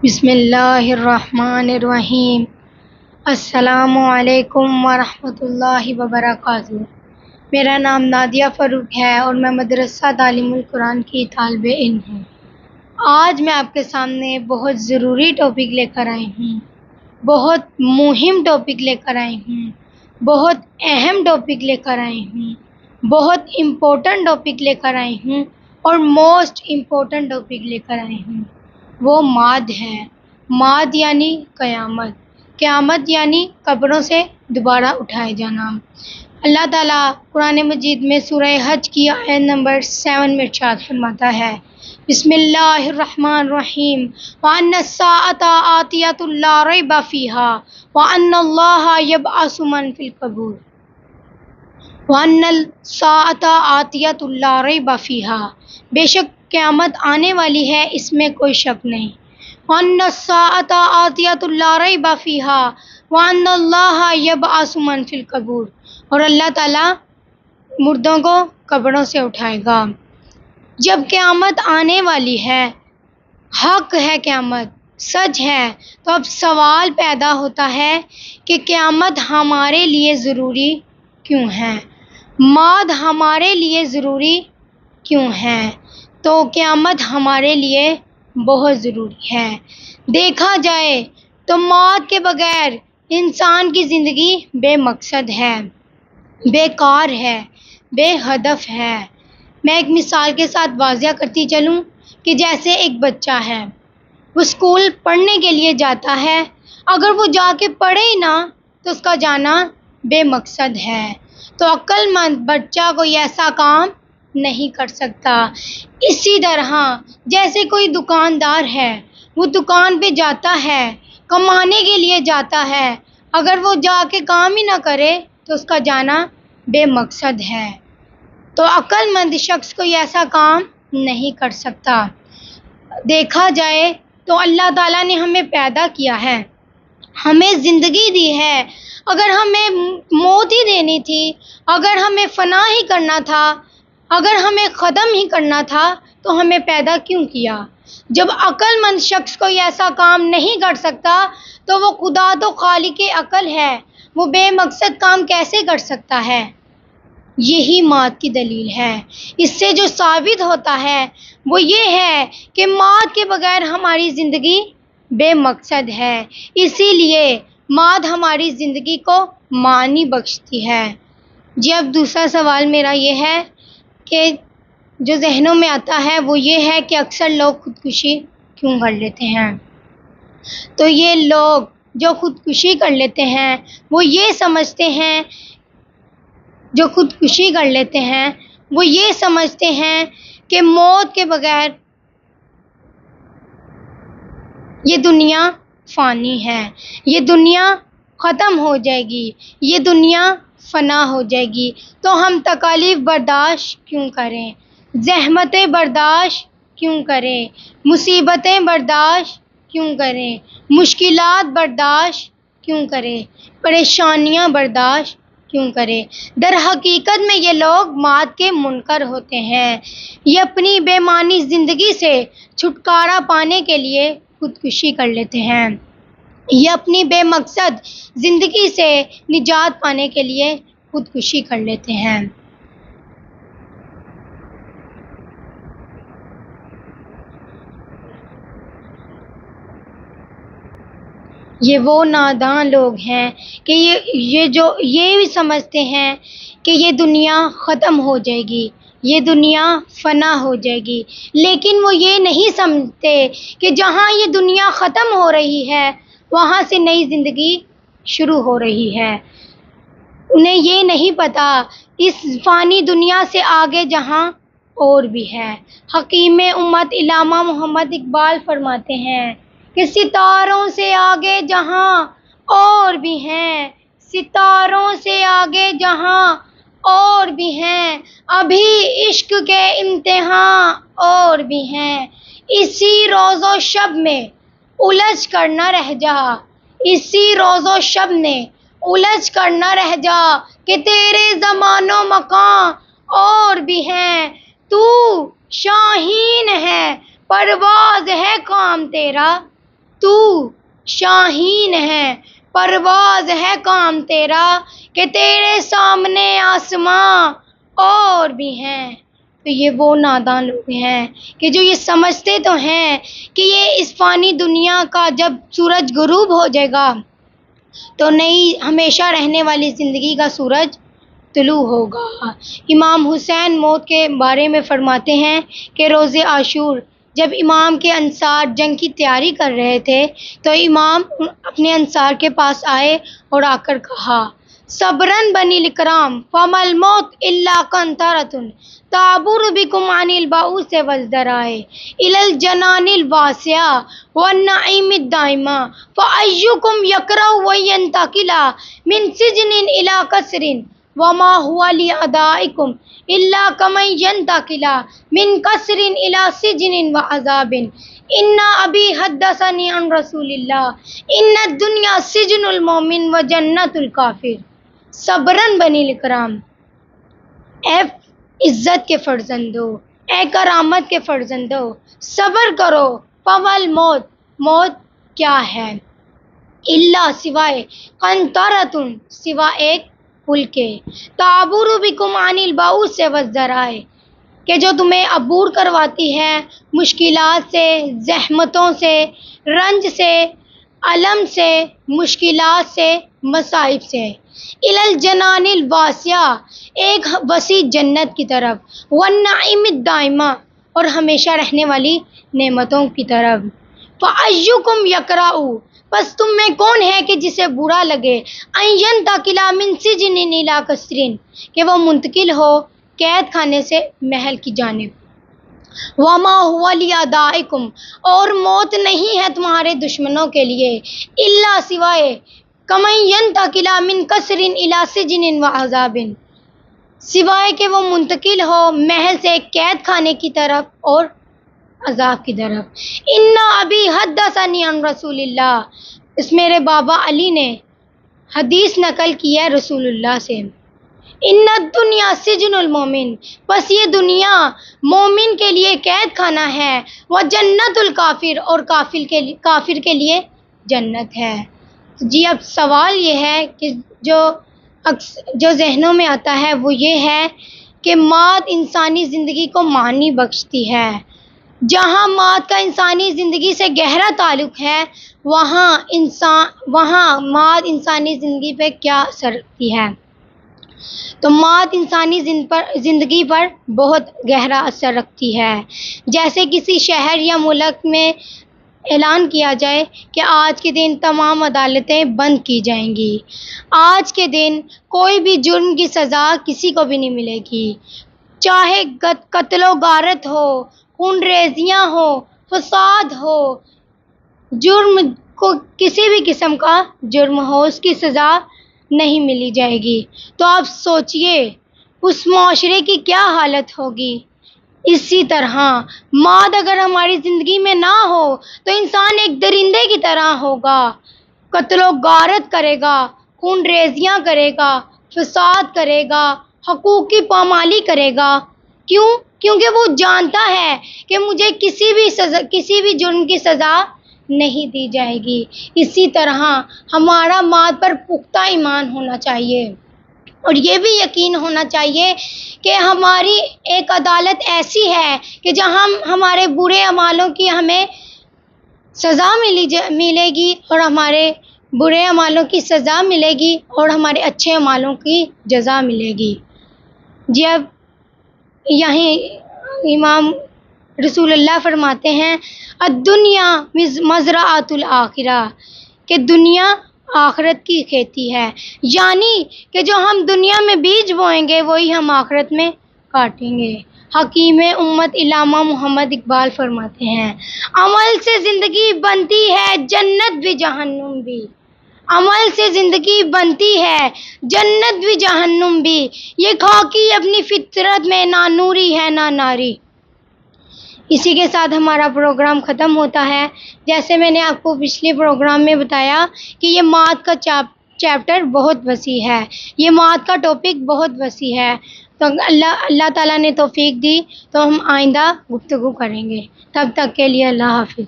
بسم اللہ الرحمن الرحیم۔ السلام علیکم ورحمۃ اللہ وبرکاتہ۔ میرا نام نادیہ فاروق ہے اور میں مدرسہ تعلیم القرآن کی طالب علم ہوں۔ آج میں آپ کے سامنے بہت ضروری ٹاپک لے کر آئی ہوں، بہت مہم ٹاپک لے کر آئی ہوں، بہت اہم ٹاپک لے کر آئی ہوں، بہت امپورٹنٹ ٹاپک لے کر آئی ہوں اور موسٹ امپورٹنٹ ٹاپک لے کر آئی ہوں۔ وہ معاد ہے۔ معاد یعنی قیامت۔ قیامت یعنی قبروں سے دوبارہ اٹھائے جانا۔ اللہ تعالیٰ قرآن مجید میں سورہ حج کی آیت نمبر 7 میں ارشاد فرماتا ہے، بسم اللہ الرحمن الرحیم، وَأَنَّ السَّاعَةَ آتِيَةٌ لَا رَيْبَ فِيهَا وَأَنَّ اللَّهَ يَبْعَثُ مَن فِي الْقُبُورِ وَأَنَّ السَّاعَةَ آتِيَةٌ لَا رَيْبَ فِيهَا، بے شک قیامت آنے والی ہے، اس میں کوئی شک نہیں۔ وَأَنَّ السَّاعَةَ آتِيَةٌ لَا رَيْبَ فِيهَا وَأَنَّ اللَّهَ يَبْعَثُ مَن فِي الْقُبُورِ، اور اللہ تعالیٰ مردوں کو قبروں سے اٹھائے گا۔ جب قیامت آنے والی ہے، حق ہے، قیامت سچ ہے، تو اب سوال پیدا ہوتا ہے کہ قیامت ہمارے لیے ضروری کیوں ہے؟ معاد ہمارے لیے ضروری کیوں ہے؟ تو قیامت ہمارے لیے بہت ضروری ہے۔ دیکھا جائے تو معاد کے بغیر انسان کی زندگی بے مقصد ہے، بیکار ہے، بے ہدف ہے۔ میں ایک مثال کے ساتھ واضح کرتی چلوں کہ جیسے ایک بچہ ہے، وہ اسکول پڑھنے کے لیے جاتا ہے، اگر وہ جا کے پڑھے ہی نہ تو اس کا جانا بے مقصد ہے۔ تو عقل مند بچہ کوئی ایسا کام نہیں کر سکتا۔ اسی طرح جیسے کوئی دکاندار ہے، وہ دکان پہ جاتا ہے، کمانے کے لیے جاتا ہے، اگر وہ جا کے کام ہی نہ کرے تو اس کا جانا بے مقصد ہے۔ تو عقل مند شخص کوئی ایسا کام نہیں کر سکتا۔ دیکھا جائے تو اللہ تعالیٰ نے ہمیں پیدا کیا ہے، ہمیں زندگی دی ہے، اگر ہمیں موت ہی دینی تھی، اگر ہمیں فنا ہی کرنا تھا، اگر ہمیں ختم ہی کرنا تھا تو ہمیں پیدا کیوں کیا؟ جب عقل مند شخص کوئی ایسا کام نہیں کر سکتا تو وہ خدا تو خالق عقل ہے، وہ بے مقصد کام کیسے کر سکتا ہے؟ یہی معاد کی دلیل ہے۔ اس سے جو ثابت ہوتا ہے وہ یہ ہے کہ معاد کے بغیر ہماری زندگی بے مقصد ہے، اسی لیے معاد ہماری زندگی کو معنی بخشتی ہے۔ جی اب دوسرا سوال میرا یہ ہے کہ جو ذہنوں میں آتا ہے وہ یہ ہے کہ اکثر لوگ خودکشی کیوں کر لیتے ہیں؟ تو یہ لوگ جو خودکشی کر لیتے ہیں وہ یہ سمجھتے ہیں کہ موت کے بغیر یہ دنیا فانی ہے، یہ دنیا ختم ہو جائے گی، یہ دنیا فنا ہو جائے گی، تو ہم تکالیف برداشت کیوں کریں، زحمتیں برداشت کیوں کریں، مصیبتیں برداشت کیوں کریں، مشکلات برداشت کیوں کریں، پریشانیاں برداشت کیوں کریں؟ در حقیقت میں یہ لوگ معاد کے منکر ہوتے ہیں، یہ اپنی بے معنی زندگی سے چھٹکارا پانے کے لیے خودکشی کر لیتے ہیں، یہ اپنی بے مقصد زندگی سے نجات پانے کے لیے خودکشی کر لیتے ہیں۔ یہ وہ ناداں لوگ ہیں کہ یہ بھی سمجھتے ہیں کہ یہ دنیا ختم ہو جائے گی، یہ دنیا فنا ہو جائے گی، لیکن وہ یہ نہیں سمجھتے کہ جہاں یہ دنیا ختم ہو رہی ہے وہاں سے نئی زندگی شروع ہو رہی ہے۔ انہیں یہ نہیں پتہ اس فانی دنیا سے آگے جہاں اور بھی ہے۔ حکیم امت علامہ محمد اقبال فرماتے ہیں کہ ستاروں سے آگے جہاں اور بھی ہیں، ستاروں سے آگے جہاں اور بھی ہیں، ابھی عشق کے امتحان اور بھی ہیں، اسی روز و شب میں الجھ کر نہ رہ جا، اسی روز و شب میں الجھ کر نہ رہ جا کہ تیرے زمان و مکان اور بھی ہیں، تو شاہین ہے پرواز ہے کام تیرا تو شاہین ہے، پرواز ہے کام تیرا، کہ تیرے سامنے آسماں اور بھی ہیں۔ تو یہ وہ نادان لوگ ہیں کہ جو یہ سمجھتے تو ہیں کہ یہ اس فانی دنیا کا جب سورج غروب ہو جائے گا تو نئی ہمیشہ رہنے والی زندگی کا سورج طلوع ہوگا۔ امام حسین موت کے بارے میں فرماتے ہیں کہ روز عاشور جب امام کے انصار جنگ کی تیاری کر رہے تھے تو امام اپنے انصار کے پاس آئے اور آ کر کہا، صبرن بنی الاکرام فما الموت الا قنطرۃ تعبر بکم عن البؤوس والذرائع الی الجنان الواسعہ والنعیم الدائم فأیکم یکرہ وینتقل من سجن الی قصر وما هو لأعدائکم الا کمن ینتقل من قصر الی سجن وعذاب ان ابی حدثنی عن رسول اللہ ان الدنیا سجن المؤمن وجنت الکافر۔ صبرن بنی الاکرام، اے عزت کے فرزندو، اے کرامت کے فرزندو، صبر کرو۔ فول موت، موت کیا ہے؟ اللہ سوائے، قنطرۃ سوا ایک پل کے، تعبر بکم عن البؤوس والذرائع کہ جو تمہیں عبور کرواتی ہے مشکلات سے، زحمتوں سے، رنج سے، الم سے، مشکلات سے، مصائب سے، الی الجنان الواسعہ ایک وسیع جنت کی طرف، والنعیم الدائمہ اور ہمیشہ رہنے والی نعمتوں کی طرف۔ فأیکم یکرہ، پس تم میں کون ہے کہ جسے برا لگے، ان ینتقل من سجن الی قصر کہ وہ منتقل ہو قید خانے سے محل کی جانب، وما هو لأعدائکم اور موت نہیں ہے تمہارے دشمنوں کے لیے، الا سوائے، کمن ینتقل من قصر الی سجن وعذاب سوائے کہ وہ منتقل ہو محل سے قید خانے کی طرف اور عذاب کی طرف۔ ان ابی حدثنی عن رسول اللہ، اس میرے بابا علی نے حدیث نقل کی ہے رسول اللہ سے۔ ان الدنیا سجن المومن، بس یہ دنیا مومن کے لیے قید خانہ ہے، وہ جنت الکافر اور کافر کے لیے جنت ہے۔ جی اب سوال یہ ہے کہ جو ذہنوں میں آتا ہے وہ یہ ہے کہ موت انسانی زندگی کو معنی بخشتی ہے۔ جہاں موت کا انسانی زندگی سے گہرا تعلق ہے وہاں موت انسانی زندگی پہ کیا اثر رکھتی ہے؟ تو موت انسانی زندگی پر بہت گہرا اثر رکھتی ہے۔ جیسے کسی شہر یا ملک میں اعلان کیا جائے کہ آج کے دن تمام عدالتیں بند کی جائیں گی، آج کے دن کوئی بھی جرم کی سزا کسی کو بھی نہیں ملے گی، چاہے قتل و غارت ہو، خون ریزیاں ہو، فساد ہو، جرم کو کسی بھی قسم کا جرم ہو اس کی سزا نہیں ملی جائے گی۔ تو آپ سوچئے اس معاشرے کی کیا حالت ہوگی۔ اسی طرح موت اگر ہماری زندگی میں نہ ہو تو انسان ایک درندے کی طرح ہوگا، قتل و غارت کرے گا، خون ریزیاں کرے گا، فساد کرے گا، حقوق کی پامالی کرے گا۔ کیوں؟ کیونکہ وہ جانتا ہے کہ مجھے کسی بھی جرم کی سزا نہیں دی جائے گی۔ اسی طرح ہمارا موت پر پختہ ایمان ہونا چاہیے اور یہ بھی یقین ہونا چاہیے کہ ہماری ایک عدالت ایسی ہے کہ جہاں ہمارے برے اعمالوں کی ہمیں سزا ملے گی اور ہمارے برے اعمالوں کی سزا ملے گی اور ہمارے اچھے اعمالوں کی جزا ملے گی۔ جی اب یہیں امام رسول اللہ فرماتے ہیں الدنیا مزرعۃ الآخرہ کہ دنیا آخرت کی کھیتی ہے، یعنی کہ جو ہم دنیا میں بیج بوئیں گے وہی ہم آخرت میں کاٹیں گے۔ حکیم امت علامہ محمد اقبال فرماتے ہیں عمل سے زندگی بنتی ہے جنت بھی جہنم بھی، عمل سے زندگی بنتی ہے جنت بھی جہنم بھی، یہ خاکی اپنی فطرت میں نہ نوری ہے نہ ناری۔ اسی کے ساتھ ہمارا پروگرام ختم ہوتا ہے۔ جیسے میں نے آپ کو پچھلے پروگرام میں بتایا کہ یہ موت کا چیپٹر بہت وسیع ہے، یہ موت کا ٹاپک بہت وسیع ہے، تو اللہ تعالیٰ نے توفیق دی تو ہم آئندہ گفتگو کریں گے۔ تب تک کے لیے اللہ حافظ۔